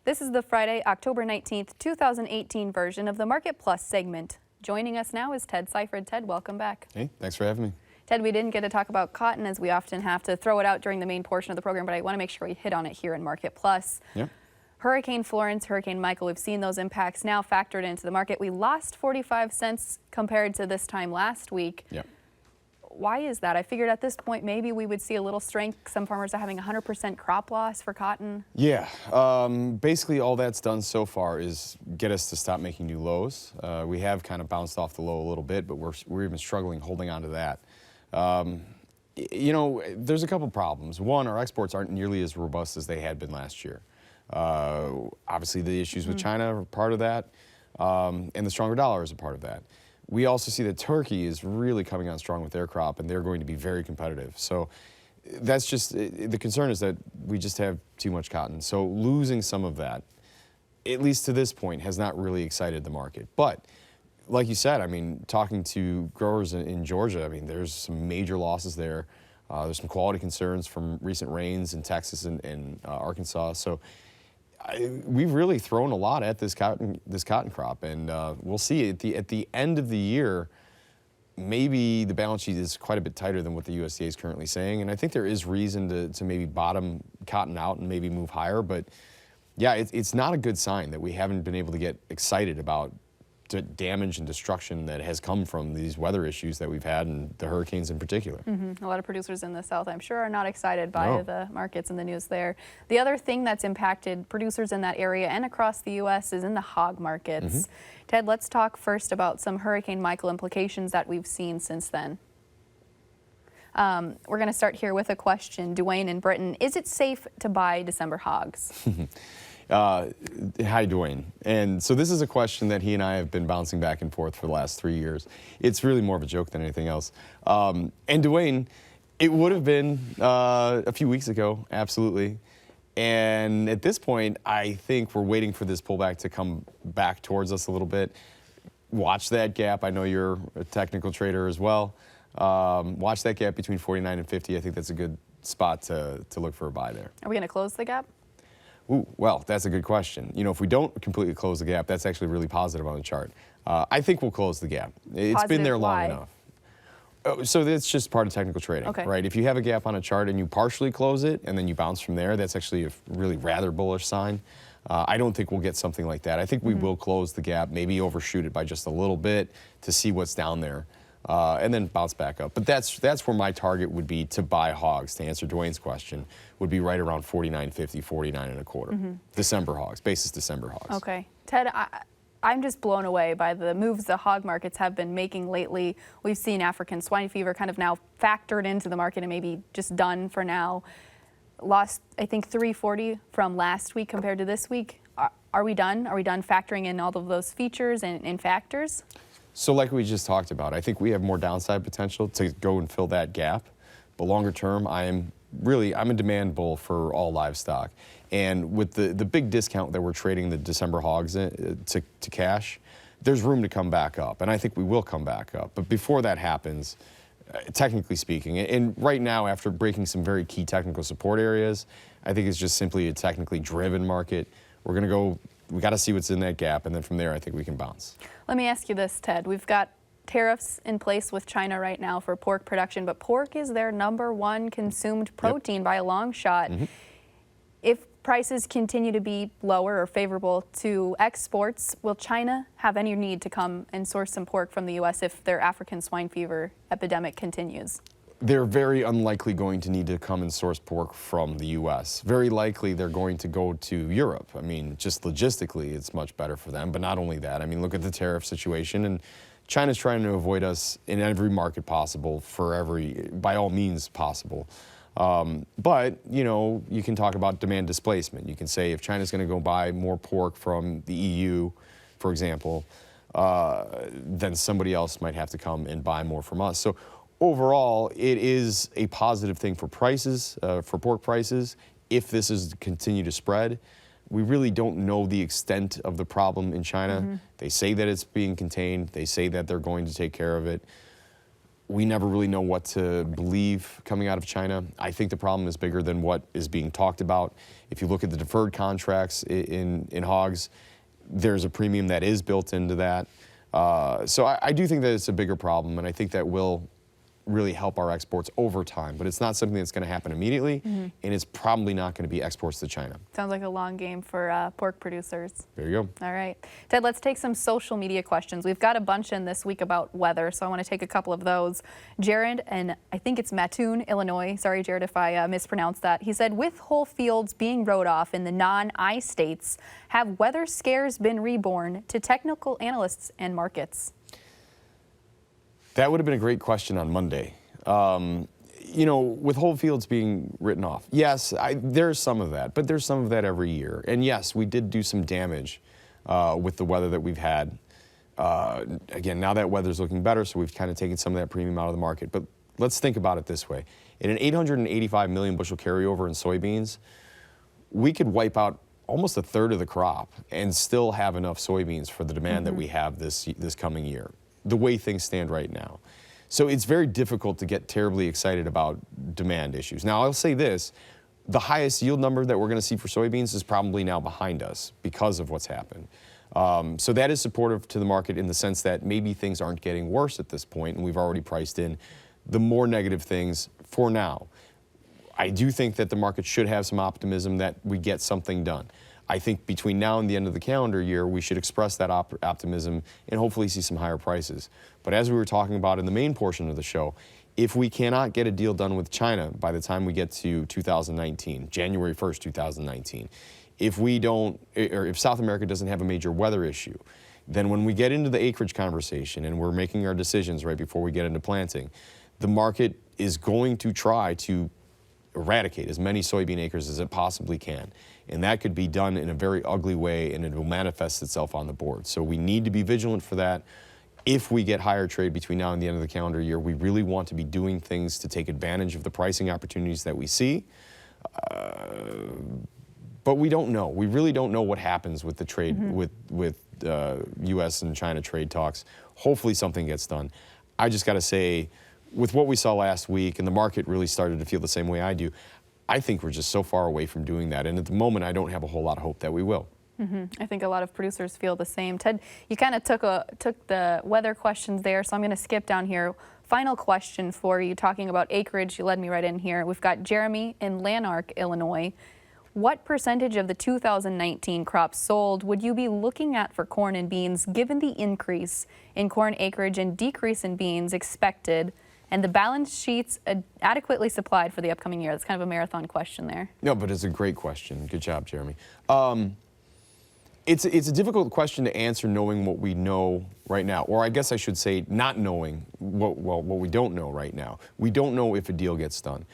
This is the Friday, October 19th, 2018 version of the Market Plus segment. Joining us now is Ted Seifried. Ted, welcome back. Hey, thanks for having me. Ted, we didn't get to talk about cotton as we often have to throw it out during the main portion of the program, but I want to make sure we hit on it here in Market Plus. Yeah. Hurricane Florence, Hurricane Michael, we've seen those impacts now factored into the market. We lost 45 cents compared to this time last week. Yeah. Why is that? I figured at this point maybe we would see a little strength. Some farmers are having 100% crop loss for cotton. Yeah, basically all that's done so far is get us to stop making new lows. We have kind of bounced off the low a little bit, but we're even struggling holding on to that. You know, there's a couple problems. One, our exports aren't nearly as robust as they had been last year. Obviously the issues with China are part of that, and the stronger dollar is a part of that. We also see that Turkey is really coming on strong with their crop, and they're going to be very competitive. So that's just, the concern is that we just have too much cotton. So losing some of that, at least to this point, has not really excited the market. But like you said, I mean, talking to growers in Georgia, I mean, there's some major losses there. There's some quality concerns from recent rains in Texas and Arkansas. So we've really thrown a lot at this cotton crop, and we'll see at the end of the year. Maybe the balance sheet is quite a bit tighter than what the USDA is currently saying, and I think there is reason to maybe bottom cotton out and maybe move higher. But yeah, it's not a good sign that we haven't been able to get excited about the damage and destruction that has come from these weather issues that we've had, and the hurricanes in particular. A lot of producers in the South, I'm sure, are not excited by the markets and the news there. The other thing that's impacted producers in that area and across the U.S. is in the hog markets. Ted, let's talk first about some Hurricane Michael implications that we've seen since then. We're going to start here with a question. Dwayne in Britain, is it safe to buy December hogs? Hi, Dwayne. And so this is a question that he and I have been bouncing back and forth for the last 3 years. It's really more of a joke than anything else. And Dwayne, it would have been a few weeks ago, absolutely. And at this point, I think we're waiting for this pullback to come back towards us a little bit. Watch that gap. I know you're a technical trader as well. Watch that gap between 49 and 50. I think that's a good spot to look for a buy there. Are we going to close the gap? Ooh, well, that's a good question. You know, if we don't completely close the gap, that's actually really positive on the chart. I think we'll close the gap. It's been there long enough. So that's just part of technical trading, right? If you have a gap on a chart and you partially close it and then you bounce from there, that's actually a really rather bullish sign. I don't think we'll get something like that. I think we will close the gap, maybe overshoot it by just a little bit to see what's down there. And then bounce back up. But that's where my target would be to buy hogs, to answer Dwayne's question, would be right around 49.50, 49 and a quarter. December hogs, basis December hogs. Okay. Ted, I'm just blown away by the moves the hog markets have been making lately. We've seen African swine fever kind of now factored into the market and maybe just done for now. Lost, I think, 340 from last week compared to this week. Are we done? Are we done factoring in all of those features and factors? So like we just talked about, I think we have more downside potential to go and fill that gap. But longer term, I'm a demand bull for all livestock. And with the big discount that we're trading the December hogs to cash, there's room to come back up. And I think we will come back up. But before that happens, technically speaking, and right now after breaking some very key technical support areas, I think it's just simply a technically driven market. We're going to go. We got to see what's in that gap, and then from there, I think we can bounce. Let me ask you this, Ted. We've got tariffs in place with China right now for pork production, but pork is their #1 consumed protein by a long shot. If prices continue to be lower or favorable to exports, will China have any need to come and source some pork from the U.S. if their African swine fever epidemic continues? They're very unlikely going to need to come and source pork from the U.S. Very likely they're going to go to Europe. I mean, just logistically, it's much better for them. But not only that, I mean, look at the tariff situation. And China's trying to avoid us in every market possible by all means possible. But, you know, you can talk about demand displacement. You can say if China's going to go buy more pork from the EU, for example, then somebody else might have to come and buy more from us. So overall, it is a positive thing for prices, for pork prices, if this is to continue to spread. We really don't know the extent of the problem in China. They say that it's being contained. They say that they're going to take care of it. we never really know what to believe coming out of China. I think the problem is bigger than what is being talked about. If you look at the deferred contracts in hogs, there's a premium that is built into that. So I do think that it's a bigger problem, and I think that will really help our exports over time. But it's not something that's going to happen immediately, and it's probably not going to be exports to China. Sounds like a long game for pork producers. There you go. All right. Ted, let's take some social media questions. We've got a bunch in this week about weather, so I want to take a couple of those. Jared, and I think it's Mattoon, Illinois. Sorry, Jared, if I mispronounced that. He said, with whole fields being rode off in the non-I states, have weather scares been reborn to technical analysts and markets? That would have been a great question on Monday. You know, with whole fields being written off, yes, there's some of that, but there's some of that every year. And yes, we did do some damage with the weather that we've had. Again, now that weather's looking better, so we've kind of taken some of that premium out of the market. But let's think about it this way. In an 885 million bushel carryover in soybeans, we could wipe out almost a third of the crop and still have enough soybeans for the demand that we have this coming year, the way things stand right now. So it's very difficult to get terribly excited about demand issues. Now, I'll say this, the highest yield number that we're going to see for soybeans is probably now behind us because of what's happened. So that is supportive to the market in the sense that maybe things aren't getting worse at this point, and we've already priced in the more negative things for now. I do think that the market should have some optimism that we get something done. I think between now and the end of the calendar year, we should express that optimism and hopefully see some higher prices. But as we were talking about in the main portion of the show, if we cannot get a deal done with China by the time we get to 2019, January 1st, 2019, if we don't, or if South America doesn't have a major weather issue, then when we get into the acreage conversation and we're making our decisions right before we get into planting, the market is going to try to eradicate as many soybean acres as it possibly can. And that could be done in a very ugly way, and it will manifest itself on the board. So we need to be vigilant for that. If we get higher trade between now and the end of the calendar year, we really want to be doing things to take advantage of the pricing opportunities that we see. But we don't know. We really don't know what happens with the trade, with U.S. and China trade talks. Hopefully something gets done. I just got to say, with what we saw last week, and the market really started to feel the same way I do, I think we're just so far away from doing that. And at the moment, I don't have a whole lot of hope that we will. I think a lot of producers feel the same. Ted, you kind of took the weather questions there, so I'm going to skip down here. Final question for you, talking about acreage. You led me right in here. We've got Jeremy in Lanark, Illinois. What percentage of the 2019 crop sold would you be looking at for corn and beans, given the increase in corn acreage and decrease in beans expected, and the balance sheets adequately supplied for the upcoming year? That's kind of a marathon question there. No, but it's a great question. Good job, Jeremy. It's a difficult question to answer knowing what we know right now, or I guess I should say not knowing what we don't know right now. We don't know if a deal gets done.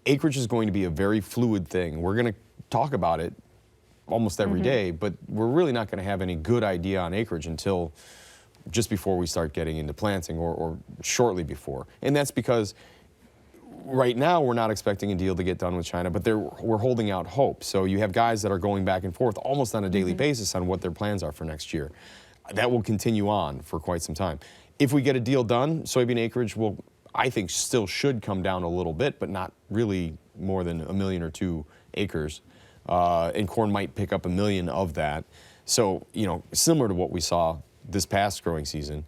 Acreage is going to be a very fluid thing. We're going to talk about it almost every day, but we're really not going to have any good idea on acreage until just before we start getting into planting, or shortly before. And that's because right now we're not expecting a deal to get done with China, but we're holding out hope. So you have guys that are going back and forth almost on a daily basis on what their plans are for next year. That will continue on for quite some time. If we get a deal done, soybean acreage will, I think, still should come down a little bit, but not really more than 1 million or 2 acres. And corn might pick up 1 million of that. So, you know, similar to what we saw this past growing season.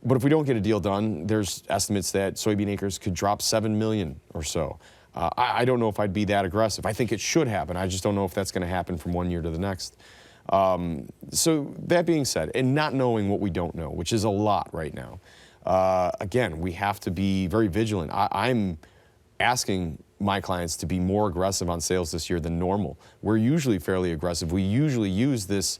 But if we don't get a deal done, there's estimates that soybean acres could drop 7 million or so. I don't know if I'd be that aggressive. I think it should happen. I just don't know if that's going to happen from one year to the next. So that being said, and not knowing what we don't know, which is a lot right now, again, we have to be very vigilant. I'm asking my clients to be more aggressive on sales this year than normal. We're usually fairly aggressive. We usually use this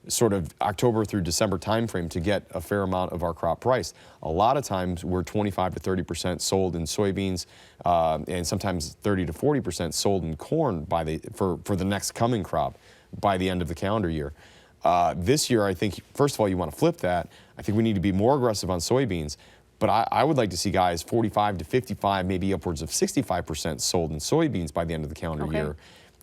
sort of October through December timeframe to get a fair amount of our crop priced. A lot of times we're 25 to 30% sold in soybeans, and sometimes 30 to 40% sold in corn for the next coming crop by the end of the calendar year. This year, I think, first of all, you want to flip that. I think we need to be more aggressive on soybeans, but I would like to see guys 45 to 55, maybe upwards of 65% sold in soybeans by the end of the calendar year,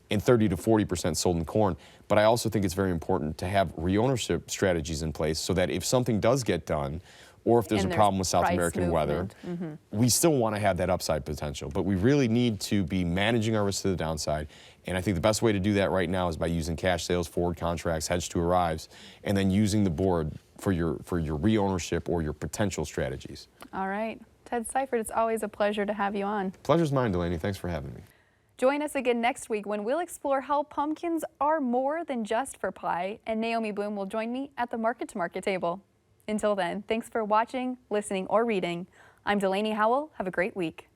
and 30 to 40% sold in corn. But I also think it's very important to have reownership strategies in place so that if something does get done, or if there's And a problem with South price American weather, movement. we still want to have that upside potential. But we really need to be managing our risk to the downside. And I think the best way to do that right now is by using cash sales, forward contracts, hedge to arrives, and then using the board for your re-ownership or your potential strategies. All right. Ted Seifried, it's always a pleasure to have you on. Pleasure's mine, Delaney. Thanks for having me. Join us again next week when we'll explore how pumpkins are more than just for pie, and Naomi Bloom will join me at the Market to Market table. Until then, thanks for watching, listening, or reading. I'm Delaney Howell. Have a great week.